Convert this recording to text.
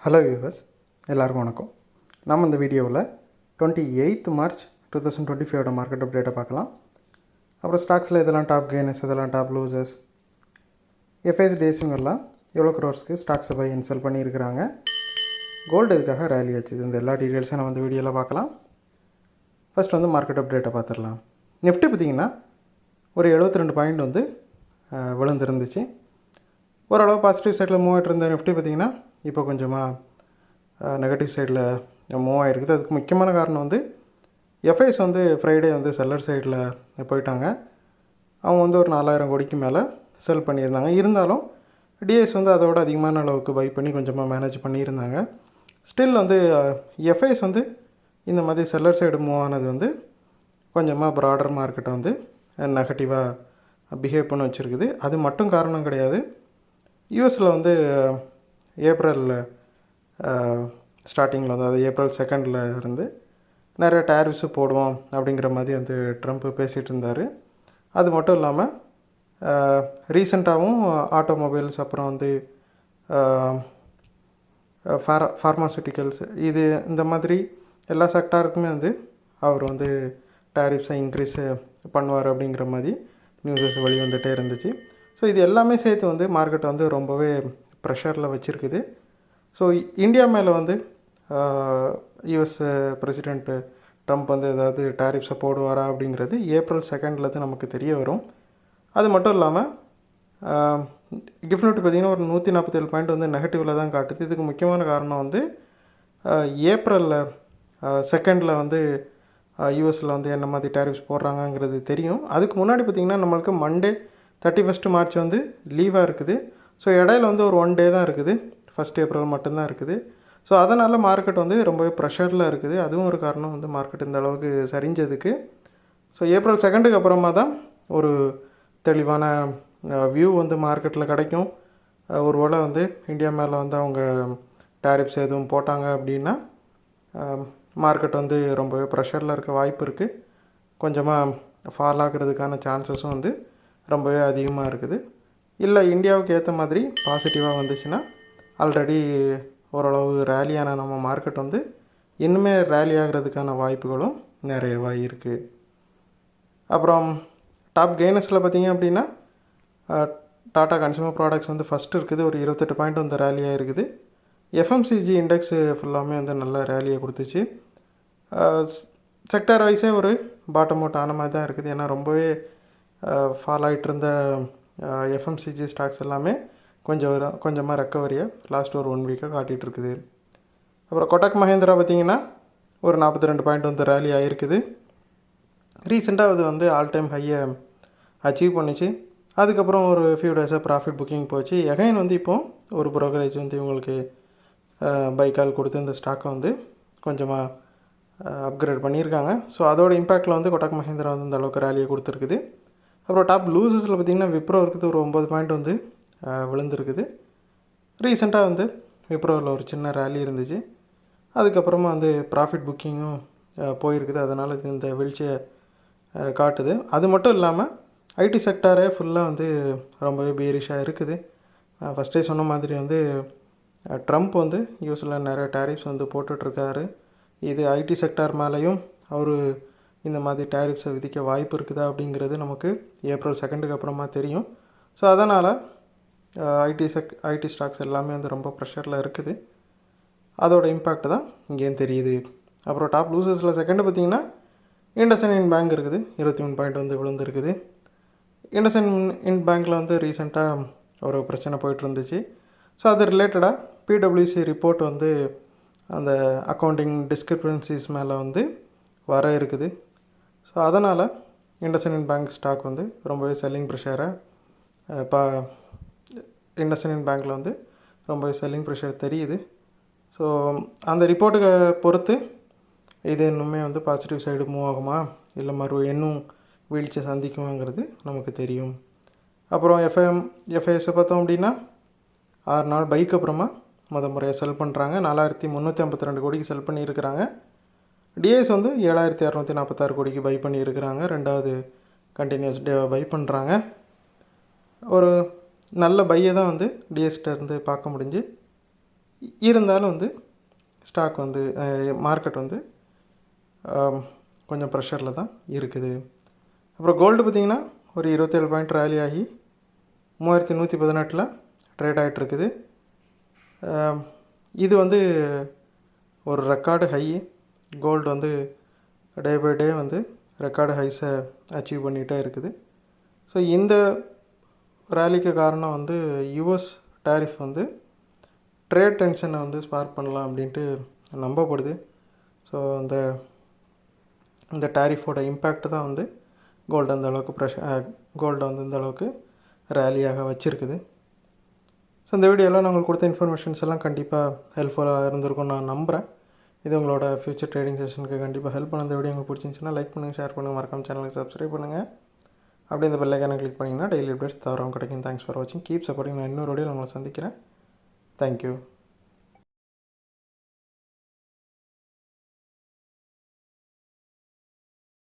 Hello viewers, எல்லாருக்கும் வணக்கம். நம்ம இந்த வீடியோவில் 28 மார்ச் 2025 மார்க்கெட் அப்டேட்டை பார்க்கலாம். அப்புறம் ஸ்டாக்ஸில் இதெல்லாம் டாப் கெய்னர்ஸ், இதெல்லாம் டாப் லூசர்ஸ், எஃப்ஐஎஸ் டேஸுங்கெல்லாம் எவ்வளோ க்ரோர்ஸ்க்கு ஸ்டாக்ஸை பை அண்ட் செல் பண்ணியிருக்கிறாங்க, கோல்டு எதுக்காக ரேலி ஆச்சு, இந்த எல்லா டீட்டெயில்ஸும் நம்ம இந்த வீடியோவில் பார்க்கலாம். ஃபஸ்ட் மார்க்கெட் அப்டேட்டை பார்த்துடலாம். நிஃப்டி பார்த்திங்கன்னா ஒரு 72 பாயிண்ட் விழுந்துருந்துச்சு. ஓரளவு பாசிட்டிவ் சைடில் மூவ் ஆகிட்டு இருந்த நிஃப்டி பார்த்திங்கன்னா இப்போ கொஞ்சமாக நெகட்டிவ் சைடில் மூவ் ஆகிருக்குது. அதுக்கு முக்கியமான காரணம் எஃப்ஐஎஸ் ஃப்ரைடே செல்லர் சைடில் போயிட்டாங்க. அவங்க ஒரு 4000 கோடிக்கு மேலே செல் பண்ணியிருந்தாங்க. இருந்தாலும் டிஎஸ் அதோட அதிகமான அளவுக்கு பை பண்ணி கொஞ்சமாக மேனேஜ் பண்ணியிருந்தாங்க. ஸ்டில் எஃப்ஐஎஸ் இந்த மாதிரி செல்லர் சைடு மூவ் ஆனது கொஞ்சமாக ப்ராடர் மார்க்கெட்டை நெகட்டிவாக பிஹேவ் பண்ண வச்சுருக்குது. அது மட்டும் காரணம் கிடையாது. யூஎஸில் ஏப்ரல் ஸ்டார்டிங்கில் அதாவது ஏப்ரல் 2 இருந்து நிறைய டேரிஃப்ஸு போடுவோம் அப்படிங்கிற மாதிரி ட்ரம்ப் பேசிகிட்டு இருந்தார். அது மட்டும் இல்லாமல் ரீசெண்டாகவும் ஆட்டோமொபைல்ஸ், அப்புறம் ஃபார்மாசூட்டிக்கல்ஸ், இந்த மாதிரி எல்லா செக்டாருக்குமே அவர் டேரிஃப்ஸை இன்க்ரீஸ் பண்ணுவார் அப்படிங்கிற மாதிரி நியூஸஸ் வெளிவந்துகிட்டே இருந்துச்சு. ஸோ இது எல்லாமே சேர்த்து மார்க்கெட்டை ரொம்பவே ப்ரெஷரில் வச்சுருக்குது. ஸோ இந்தியா மேலே யூஎஸ் பிரசிடெண்ட்டு ட்ரம்ப் ஏதாவது டேரிஃப்ஸை போடுவாரா அப்படிங்கிறது ஏப்ரல் 2 நமக்கு தெரிய வரும். அது மட்டும் இல்லாமல் கிஃப்ட் நிஃப்டி பார்த்திங்கன்னா ஒரு 147 பாயிண்ட் நெகட்டிவில் தான் காட்டுது. இதுக்கு முக்கியமான காரணம் ஏப்ரல் 2 யூஎஸில் என்ன மாதிரி டேரிஃப்ஸ் போடுறாங்கங்கிறது தெரியும். அதுக்கு முன்னாடி பார்த்திங்கன்னா நம்மளுக்கு மண்டே 31 மார்ச் லீவாக இருக்குது. ஸோ இடையில ஒரு 1 டே தான் இருக்குது, 1 ஏப்ரல் மட்டும்தான் இருக்குது. ஸோ அதனால் மார்க்கெட் ரொம்பவே ப்ரெஷரில் இருக்குது. அதுவும் ஒரு காரணம் மார்க்கெட் இந்த அளவுக்கு சரிஞ்சதுக்கு. ஸோ ஏப்ரல் 2க்கு அப்புறமா தான் ஒரு தெளிவான வியூ மார்க்கெட்டில் கிடைக்கும். ஒருவேளை இந்தியா மேலே அவங்க டேரிஃப்ஸ் எதுவும் போட்டாங்க அப்படின்னா மார்க்கெட் ரொம்பவே ப்ரெஷரில் இருக்க வாய்ப்பு இருக்குது. கொஞ்சமாக ஃபால் ஆகிறதுக்கான சான்சஸும் ரொம்பவே அதிகமாக இருக்குது. இல்லை இந்தியாவுக்கு ஏற்ற மாதிரி பாசிட்டிவாக வந்துச்சுன்னா ஆல்ரெடி ஓரளவு ரேலியான நம்ம மார்க்கெட் இன்னுமே ரேலி ஆகிறதுக்கான வாய்ப்புகளும் நிறையவாக இருக்குது. அப்புறம் டாப் கெய்னர்ஸில் பார்த்திங்க அப்படின்னா டாடா கன்சூமர் ப்ராடக்ட்ஸ் ஃபஸ்ட்டு இருக்குது, ஒரு 28 பாயிண்ட் ரேலியாக இருக்குது. எஃப்எம்சிஜி இண்டெக்ஸு ஃபுல்லாமே நல்ல ரேலியை கொடுத்துச்சு. செக்டார் வைஸே ஒரு பாட்டம் அவுட் ஆன மாதிரி தான் இருக்குது. ஏன்னா ரொம்பவே ஃபால் ஆகிட்டு இருந்த எஃப்எம்சிஜி ஸ்டாக்ஸ் எல்லாமே கொஞ்சமாக ரெக்கவரியை லாஸ்ட் ஒரு 1 வீக்காக காட்டிகிட்டு இருக்குது. அப்புறம் கொட்டக் மஹேந்திரா பார்த்திங்கன்னா ஒரு 42 பாயிண்ட் ரேலி ஆகிருக்குது. ரீசெண்டாக அது ஆல் டைம் ஹையை அச்சீவ் பண்ணிச்சு. அதுக்கப்புறம் ஒரு ஃபியூ டேஸாக ப்ராஃபிட் புக்கிங் போச்சு. எகைன் இப்போது ஒரு ப்ரோக்கரேஜ் இவங்களுக்கு பை கால் கொடுத்து இந்த ஸ்டாக்கை கொஞ்சமாக அப்கிரேட் பண்ணியிருக்காங்க. ஸோ அதோட இம்பேக்டில் கொட்டக் மஹேந்திரா இந்த அளவுக்கு ரேலியை கொடுத்துருக்குது. அப்புறம் டாப் லூசஸில் பார்த்திங்கன்னா விப்ரோ இருக்குது, ஒரு 9 பாயிண்ட் விழுந்துருக்குது. ரீசெண்டாக விப்ரோவில் ஒரு சின்ன ரேலி இருந்துச்சு. அதுக்கப்புறமா ப்ராஃபிட் புக்கிங்கும் போயிருக்குது. அதனால் இது இந்த வீழ்ச்சியை காட்டுது. அது மட்டும் இல்லாமல் ஐடி செக்டாரே ஃபுல்லாக ரொம்பவே பேரிஷாக இருக்குது. ஃபஸ்ட்டே சொன்ன மாதிரி ட்ரம்ப் யூஎஸில் நிறைய டேரிஃப்ஸ் போட்டுட்ருக்காரு. இது ஐடி செக்டார் மேலேயும் அவர் இந்த மாதிரி டேரிஃப்ஸை விதிக்க வாய்ப்பு இருக்குதா அப்படிங்கிறது நமக்கு ஏப்ரல் 2க்கு அப்புறமா தெரியும். ஸோ அதனால் ஐடி ஸ்டாக்ஸ் எல்லாமே ரொம்ப ப்ரெஷரில் இருக்குது. அதோட இம்பேக்ட் தான் இங்கேயும் தெரியுது. அப்புறம் டாப் லூசர்ஸில் செகண்டு பார்த்திங்கன்னா இண்டஸ்இண்ட் பேங்க் இருக்குது, 23 பாயிண்ட் விழுந்துருக்குது. இண்டஸ்இண்ட் பேங்க்கில் ரீசெண்டாக ஒரு பிரச்சனை போயிட்டு இருந்துச்சு. ஸோ அது ரிலேட்டடாக பிடபிள்யூசி ரிப்போர்ட் அந்த அக்கௌண்டிங் டிஸ்கிரிபன்சிஸ் மேலே வர இருக்குது. ஸோ அதனால் இண்டஸ்இண்ட் பேங்க் ஸ்டாக் ரொம்பவே செல்லிங் ப்ரெஷரை இப்போ இண்டஸ்இண்ட் பேங்க்கில் ரொம்பவே செல்லிங் ப்ரெஷர் தெரியுது. ஸோ அந்த ரிப்போர்ட்டுக்கு பொறுத்து இது இன்னுமே பாசிட்டிவ் சைடு மூவ் ஆகுமா, இல்லை இன்னும் வீழ்ச்சி சந்திக்குமாங்கிறது நமக்கு தெரியும். அப்புறம் எஃப்ஐஎஸை பார்த்தோம் அப்படின்னா 6 நாள் பைக்கு அப்புறமா முறையாக செல் பண்ணுறாங்க. 4352 கோடிக்கு செல் பண்ணியிருக்கிறாங்க. டிஎஸ் 7646 கோடிக்கு பை பண்ணியிருக்கிறாங்க. 2வது கண்டினியூஸ் டேவை பை பண்ணுறாங்க. ஒரு நல்ல பையை தான் டிஎஸ்கிட்ட இருந்து பார்க்க முடிஞ்சு. இருந்தாலும் வந்து ஸ்டாக் வந்து மார்க்கெட் வந்து கொஞ்சம் ப்ரெஷரில் தான் இருக்குது. அப்புறம் கோல்டு பார்த்திங்கன்னா ஒரு 27 பாயிண்ட் ரேலி ஆகி 3118 ட்ரேட் ஆகிட்டுருக்குது. இது வந்து ஒரு ரெக்கார்டு ஹை. கோல்டு வந்து டே பை டே வந்து ரெக்கார்டு ஹைஸை அச்சீவ் பண்ணிகிட்டே இருக்குது. ஸோ இந்த ரேலிக்கு காரணம் வந்து யுஎஸ் டேரிஃப் வந்து ட்ரேட் டென்ஷனை வந்து ஸ்பார்க் பண்ணலாம் அப்படின்ட்டு நம்பப்படுது. ஸோ இந்த டேரிஃபோட இம்பேக்ட் தான் வந்து கோல்டு அந்த அளவுக்கு கோல்டை வந்து இந்த அளவுக்கு ரேலியாக வச்சுருக்குது. ஸோ இந்த வீடியோவில் நான் உங்களுக்கு கொடுத்த இன்ஃபர்மேஷன்ஸ் எல்லாம் கண்டிப்பாக ஹெல்ப்ஃபுல்லாக இருந்திருக்கும் நான் நம்புகிறேன். இது உங்களோட ஃபியூச்சர் ட்ரேடிங் செஷனுக்கு கண்டிப்பாக ஹெல்ப் பண்ண. இந்த வீடியோ உங்களுக்கு பிடிச்சிருந்துச்சுன்னா லைக் பண்ணுங்கள், ஷேர் பண்ணுங்கள், மறக்காம சேனலுக்கு சப்ஸ்கிரைப் பண்ணுங்கள். அப்படி இந்த பெல் ஐக்கானை கிளிக் பண்ணிங்கன்னா டெய்லி அப்டேட்ஸ் தவறாமல் கிடைக்கும். தேங்க்ஸ் ஃபார் வாட்சிங். Keep supporting. நான் இன்னொரு வீடியோவில் உங்களை சந்திக்கிறேன். தேங்க்யூ.